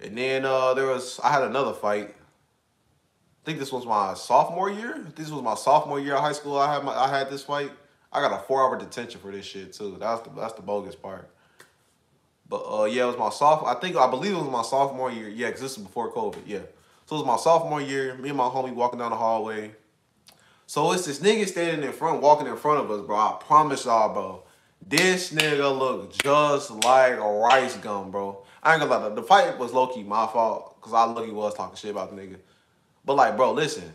And then I had another fight. I think this was my sophomore year. This was my sophomore year of high school. I had this fight. I got a 4-hour detention for this shit too. That's the bogus part. But yeah, it was my sophomore. I believe it was my sophomore year. Yeah, because this was before COVID. Yeah, so it was my sophomore year. Me and my homie walking down the hallway. So it's this nigga standing in front, walking in front of us, bro. I promise y'all, bro. This nigga look just like a rice gum, bro. I ain't gonna lie. The fight was low key my fault because I low key was talking shit about the nigga. But like, bro, listen.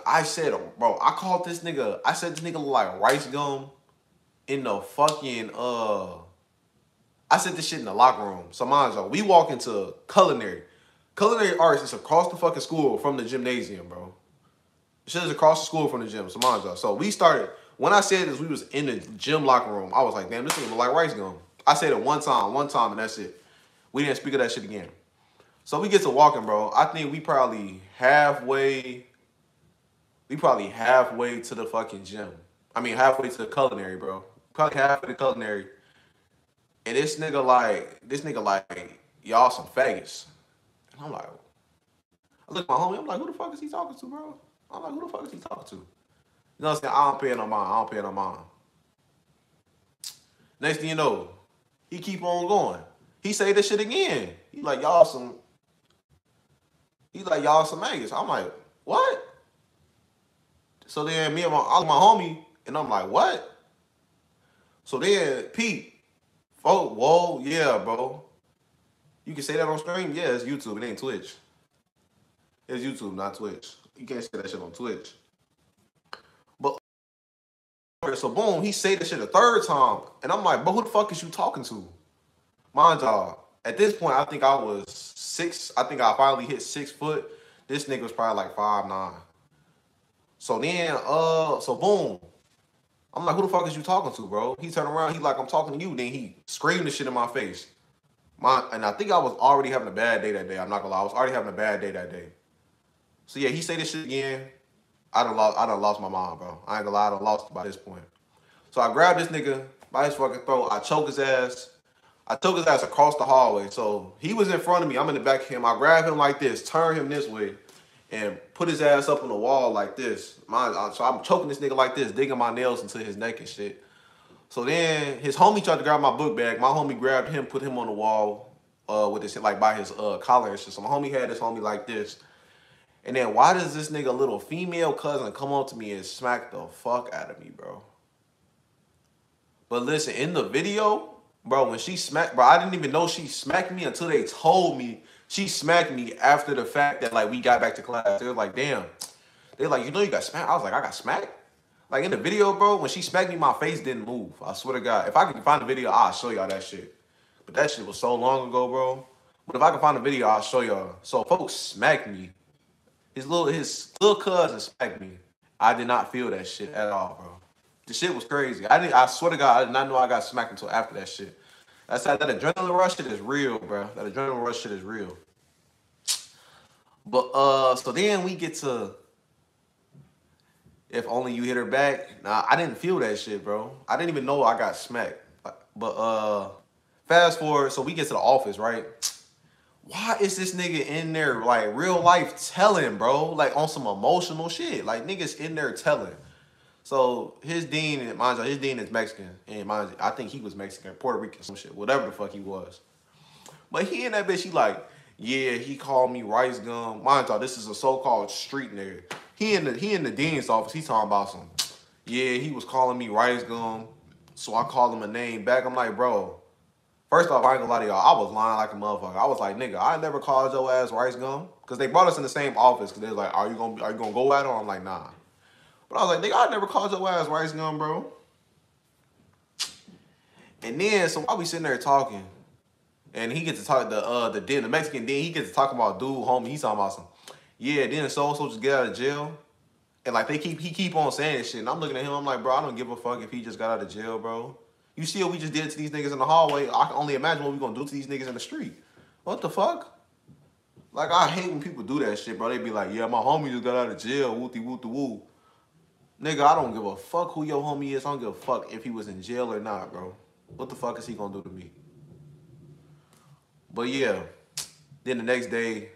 I said, bro, I called this nigga. I said this nigga look like rice gum in the fucking I said this shit in the locker room. So mind you, we walk into culinary. Culinary arts is across the fucking school from the gymnasium, bro. Shit is across the school from the gym. So mind you, so we started. When I said this, we was in the gym locker room. I was like, damn, this nigga look like rice gum. I said it one time, and that's it. We didn't speak of that shit again. So we get to walking, bro. I think we probably halfway to the fucking gym. I mean, halfway to the culinary, bro. Probably halfway to culinary. And this nigga like, y'all some faggots. And I'm like, I look at my homie, I'm like, who the fuck is he talking to, bro? I'm like, who the fuck is he talking to? You know what I'm saying? I don't pay no mind. Next thing you know, he keep on going. He say this shit again. He like, y'all some maggots. I'm like, what? So then me and my homie, and I'm like, what? So then Pete, oh, whoa, yeah, bro. You can say that on stream? Yeah, it's YouTube. It ain't Twitch. It's YouTube, not Twitch. You can't say that shit on Twitch. But so boom, he say that shit a third time. And I'm like, but who the fuck is you talking to? Mind y'all, at this point, I think I was 6. I think I finally hit 6 foot. This nigga was probably like 5'9". So then, so boom. I'm like, who the fuck is you talking to, bro? He turned around, he like, I'm talking to you. Then he screamed the shit in my face. And I think I was already having a bad day that day. I'm not gonna lie, I was already having a bad day that day. So yeah, he say this shit again. I done lost my mind, bro. I ain't gonna lie, I done lost it by this point. So I grabbed this nigga by his fucking throat. I choke his ass. I took his ass across the hallway. So he was in front of me. I'm in the back of him. I grab him like this, turn him this way, and put his ass up on the wall like this. So I'm choking this nigga like this, digging my nails into his neck and shit. So then his homie tried to grab my book bag. My homie grabbed him, put him on the wall with this shit, like by his collar and shit. So my homie had this homie like this. And then why does this nigga little female cousin come up to me and smack the fuck out of me, bro? But listen, in the video, bro, when she smacked, bro, I didn't even know she smacked me until they told me she smacked me after the fact that, like, we got back to class. They were like, damn. They're like, you know you got smacked? I was like, I got smacked? Like, in the video, bro, when she smacked me, my face didn't move. I swear to God. If I can find the video, I'll show y'all that shit. But that shit was so long ago, bro. But if I can find the video, I'll show y'all. So folks smacked me. His little cousin smacked me. I did not feel that shit at all, bro. The shit was crazy. I swear to God, I did not know I got smacked until after that shit. That adrenaline rush shit is real, bro. That adrenaline rush shit is real. But so then we get to if only you hit her back. Nah, I didn't feel that shit, bro. I didn't even know I got smacked. But fast forward, so we get to the office, right? Why is this nigga in there, like, real life telling, bro? Like, on some emotional shit. Like, niggas in there telling. So, his dean, mind you, his dean is Mexican. And mind you, I think he was Mexican, Puerto Rican, some shit. Whatever the fuck he was. But he in that bitch, he like, yeah, he called me rice gum. Mind you, this is a so-called street nigga. He in the dean's office, he talking about some, yeah, he was calling me rice gum. So, I called him a name back. I'm like, bro. First off, I ain't gonna lie to y'all, I was lying like a motherfucker. I was like, nigga, I never called your ass rice gum. Because they brought us in the same office. Because they was like, are you gonna go at it? I'm like, nah. But I was like, nigga, I never called your ass rice gum, bro. And then, so while we sitting there talking, and he gets to talk, the Mexican dean, he gets to talk about dude, homie, he's talking about some, yeah, then so-and-so just get out of jail. And like, he keep on saying this shit. And I'm looking at him, I'm like, bro, I don't give a fuck if he just got out of jail, bro. You see what we just did to these niggas in the hallway? I can only imagine what we gonna do to these niggas in the street. What the fuck? Like, I hate when people do that shit, bro. They be like, yeah, my homie just got out of jail, wooty wooty woo. Nigga, I don't give a fuck who your homie is. I don't give a fuck if he was in jail or not, bro. What the fuck is he gonna do to me? But yeah, then the next day,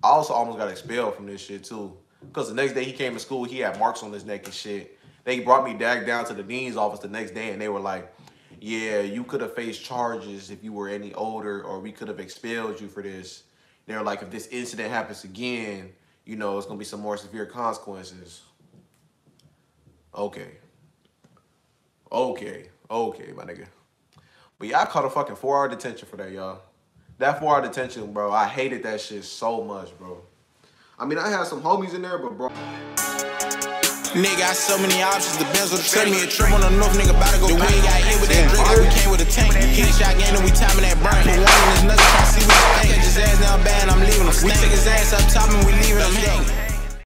I also almost got expelled from this shit too. Because the next day he came to school, he had marks on his neck and shit. They brought me down to the dean's office the next day, and they were like, yeah, you could have faced charges if you were any older, or we could have expelled you for this. They were like, if this incident happens again, you know, it's going to be some more severe consequences. Okay, my nigga. But yeah, I caught a fucking 4-hour detention for that, y'all. That 4-hour detention, bro, I hated that shit so much, bro. I mean, I had some homies in there, but bro. Nigga got so many options, depends on the send me a trip on the north, nigga about to go pay. Got hit with that drink like we came with a tank. Hit a shot game and we timing that burn. Put one in his nuts, try to see what he think. Catch his ass down bad, I'm leaving him. We take his ass up top and we leaving him hanging.